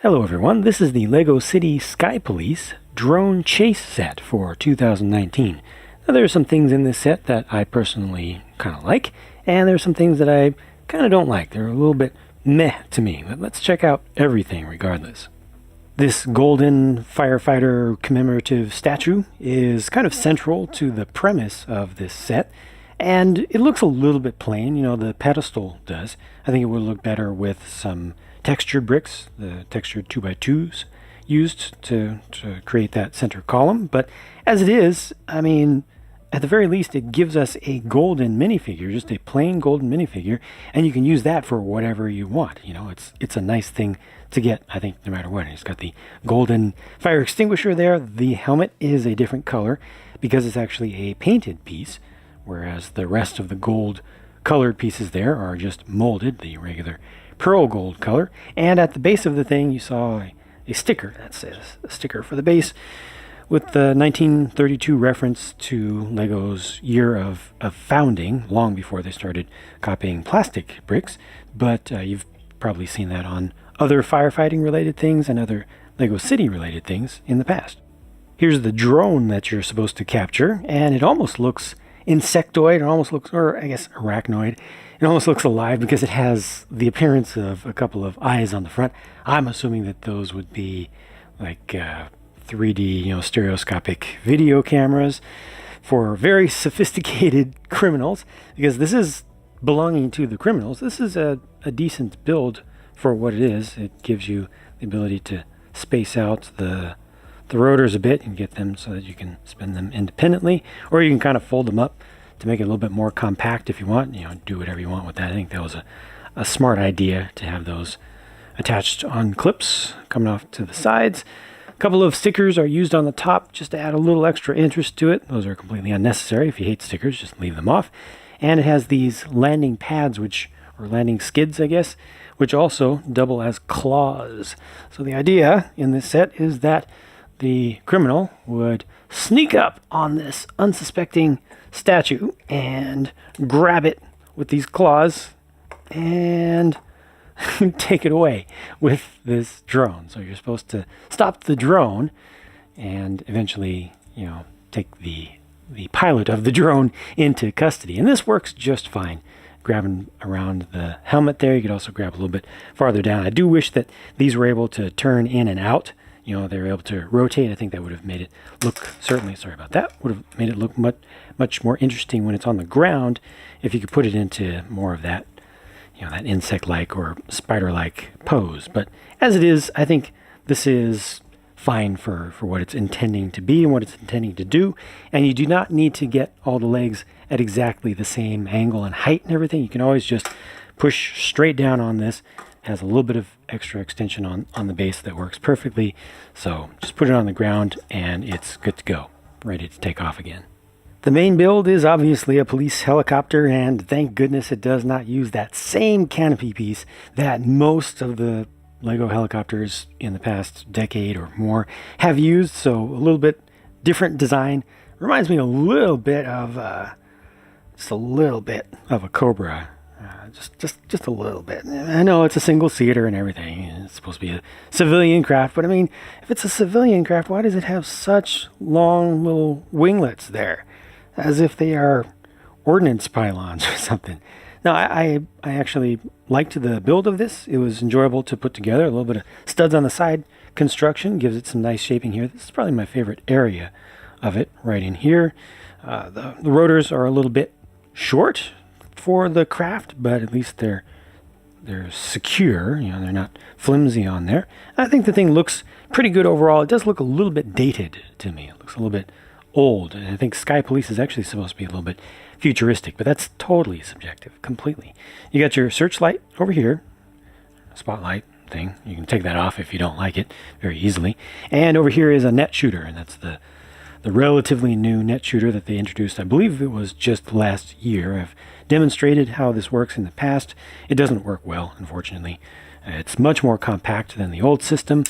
Hello everyone, this is the LEGO City Sky Police Drone Chase set for 2019. Now there are some things in this set that I personally kind of like, and there are some things that I kind of don't like. They're a little bit meh to me, but let's check out everything regardless. This golden firefighter commemorative statue is kind of central to the premise of this set, and it looks a little bit plain, the pedestal does. I think it would look better with some textured bricks, the textured 2x2s used to create that center column. But as it is, at the very least, it gives us a golden minifigure, just a plain golden minifigure, and you can use that for whatever you want. It's a nice thing to get, I think, no matter what. It's got the golden fire extinguisher there. The helmet is a different color because it's actually a painted piece, whereas the rest of the gold colored pieces there are just molded, the regular pearl gold color. And at the base of the thing you saw a sticker that says a sticker for the base with the 1932 reference to LEGO's year of founding, long before they started copying plastic bricks. But you've probably seen that on other firefighting related things and other LEGO City related things in the past. Here's the drone that you're supposed to capture, and it almost looks insectoid, or I guess arachnoid. It almost looks alive because it has the appearance of a couple of eyes on the front. I'm assuming that those would be like 3D, stereoscopic video cameras for very sophisticated criminals, because this is belonging to the criminals. This is a decent build for what it is. It gives you the ability to space out the rotors a bit and get them so that you can spin them independently, or you can kind of fold them up to make it a little bit more compact if you want. Do whatever you want with that. I think that was a smart idea to have those attached on clips coming off to the sides. A couple of stickers are used on the top just to add a little extra interest to it. Those are completely unnecessary. If you hate stickers, just leave them off. And it has these landing pads, or landing skids, I guess, which also double as claws. So the idea in this set is that the criminal would sneak up on this unsuspecting statue and grab it with these claws and take it away with this drone. So you're supposed to stop the drone and eventually, take the pilot of the drone into custody. And this works just fine. Grabbing around the helmet there, you could also grab a little bit farther down. I do wish that these were able to turn in and out. They were able to rotate. I think that would have made it look, would have made it look much more interesting when it's on the ground, if you could put it into more of that, that insect-like or spider-like pose. But as it is, I think this is fine for what it's intending to be and what it's intending to do. And you do not need to get all the legs at exactly the same angle and height and everything. You can always just push straight down on this. Has a little bit of extra extension on the base that works perfectly. So just put it on the ground and it's good to go, ready to take off again. The main build is obviously a police helicopter, and thank goodness it does not use that same canopy piece that most of the LEGO helicopters in the past decade or more have used. So a little bit different design. Reminds me a little bit of just a little bit of a Cobra. Just a little bit. I know it's a single seater and everything. It's supposed to be a civilian craft, but if it's a civilian craft, why does it have such long little winglets there, as if they are ordnance pylons or something? Now, I actually liked the build of this. It was enjoyable to put together. A little bit of studs on the side construction gives it some nice shaping here. This is probably my favorite area of it, right in here. The rotors are a little bit short for the craft, but at least they're secure. They're not flimsy on there. I think the thing looks pretty good overall. It does look a little bit dated to me. It looks a little bit old, and I think Sky Police is actually supposed to be a little bit futuristic, but that's totally subjective, completely. You got your searchlight over here, spotlight thing. You can take that off if you don't like it very easily. And over here is a net shooter, and that's the relatively new net shooter that they introduced. I believe it was just last year. I've demonstrated how this works in the past. It doesn't work well, unfortunately. It's much more compact than the old system,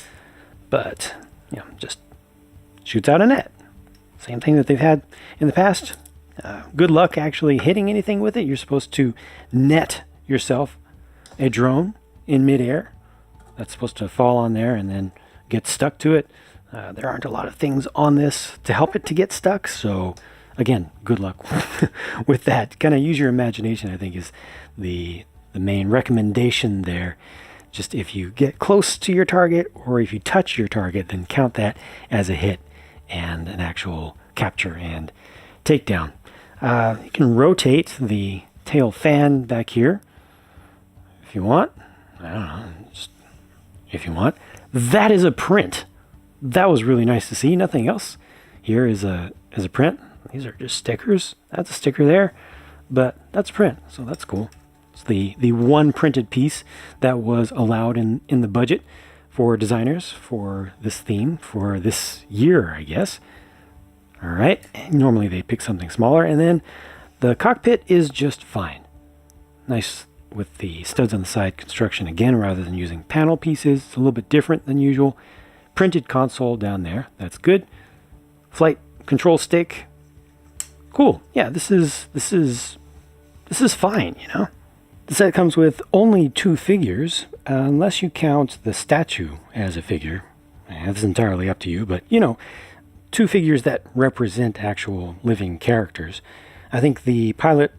but just shoots out a net. Same thing that they've had in the past. Good luck actually hitting anything with it. You're supposed to net yourself a drone in midair that's supposed to fall on there and then get stuck to it. There aren't a lot of things on this to help it to get stuck, so again, good luck with that. Kind of use your imagination, I think, is the main recommendation there. Just if you get close to your target or if you touch your target, then count that as a hit and an actual capture and takedown. You can rotate the tail fan back here if you want. I don't know, just if you want. That is a print. That was really nice to see. Nothing else here is a print. These are just stickers. That's a sticker there, but that's a print, so that's cool. It's the one printed piece that was allowed in the budget for designers for this theme for this year, I guess. All right, normally they pick something smaller, and then the cockpit is just fine. Nice with the studs on the side construction again, rather than using panel pieces. It's a little bit different than usual. Printed console down there, that's good. Flight control stick, cool. Yeah, this is fine, you know. The set comes with only 2 figures, unless you count the statue as a figure. That's entirely up to you, but you know, 2 figures that represent actual living characters. I think the pilot,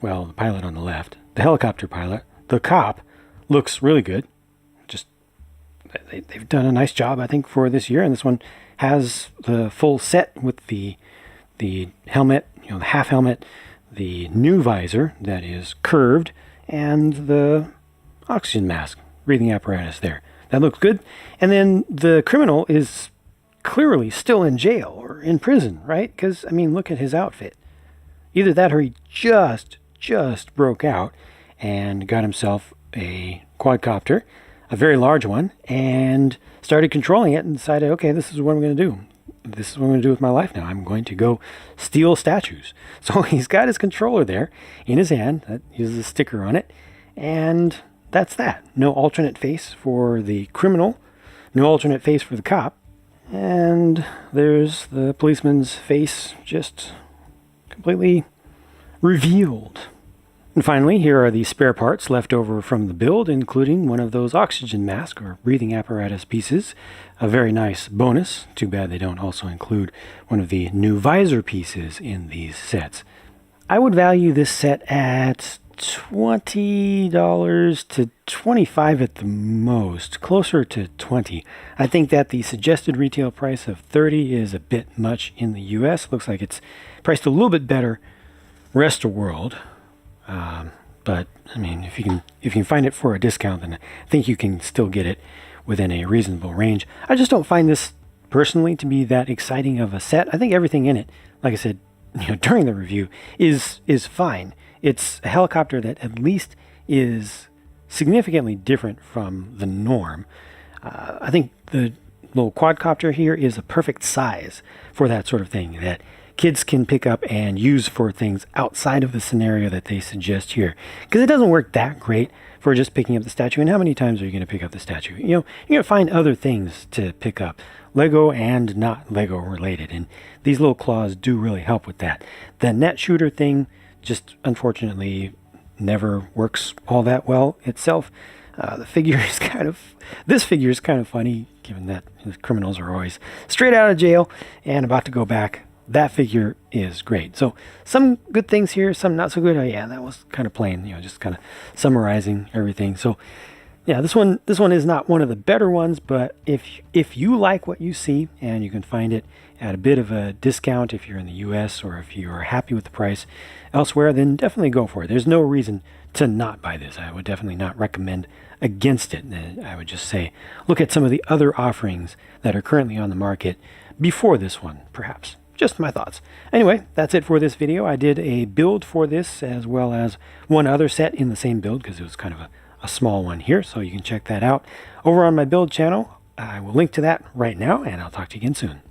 well, the pilot on the left, the helicopter pilot, the cop, looks really good. Just they've done a nice job, I think, for this year, and this one has the full set with the helmet, you know, the half helmet, the new visor that is curved, and the oxygen mask, breathing apparatus there. That looks good. And then the criminal is clearly still in jail or in prison, right? Because, I mean, look at his outfit. Either that or he just broke out and got himself a quadcopter, a very large one, and started controlling it and decided, okay, this is what I'm going to do. This is what I'm going to do with my life now. I'm going to go steal statues. So he's got his controller there in his hand that uses a sticker on it, and that's that. No alternate face for the criminal, no alternate face for the cop, and there's the policeman's face just completely revealed. And finally, here are the spare parts left over from the build, including one of those oxygen mask or breathing apparatus pieces. A very nice bonus. Too bad they don't also include one of the new visor pieces in these sets. I would value this set at $20 to $25 at the most, closer to $20. I think that the suggested retail price of $30 is a bit much in the US. Looks like it's priced a little bit better rest of world. But I mean, if you can find it for a discount, then I think you can still get it within a reasonable range. I just don't find this personally to be that exciting of a set. I think everything in it, like I said, you know, during the review, is fine. It's a helicopter that at least is significantly different from the norm. I think the little quadcopter here is a perfect size for that sort of thing that kids can pick up and use for things outside of the scenario that they suggest here. Because it doesn't work that great for just picking up the statue. And how many times are you going to pick up the statue? You know, you're going to find other things to pick up, Lego and not Lego related. And these little claws do really help with that. The net shooter thing just unfortunately never works all that well itself. The figure is this figure is kind of funny, given that the criminals are always straight out of jail and about to go back. That figure is great. So some good things here, some not so good. Oh yeah, that was kind of plain, you know, just kind of summarizing everything. So yeah, this one is not one of the better ones, but if you like what you see and you can find it at a bit of a discount if you're in the US or if you are happy with the price elsewhere, then definitely go for it. There's no reason to not buy this. I would definitely not recommend against it. I would just say look at some of the other offerings that are currently on the market before this one, perhaps. Just my thoughts. Anyway, that's it for this video. I did a build for this as well as one other set in the same build because it was kind of a small one here, so you can check that out over on my build channel. I will link to that right now, and I'll talk to you again soon.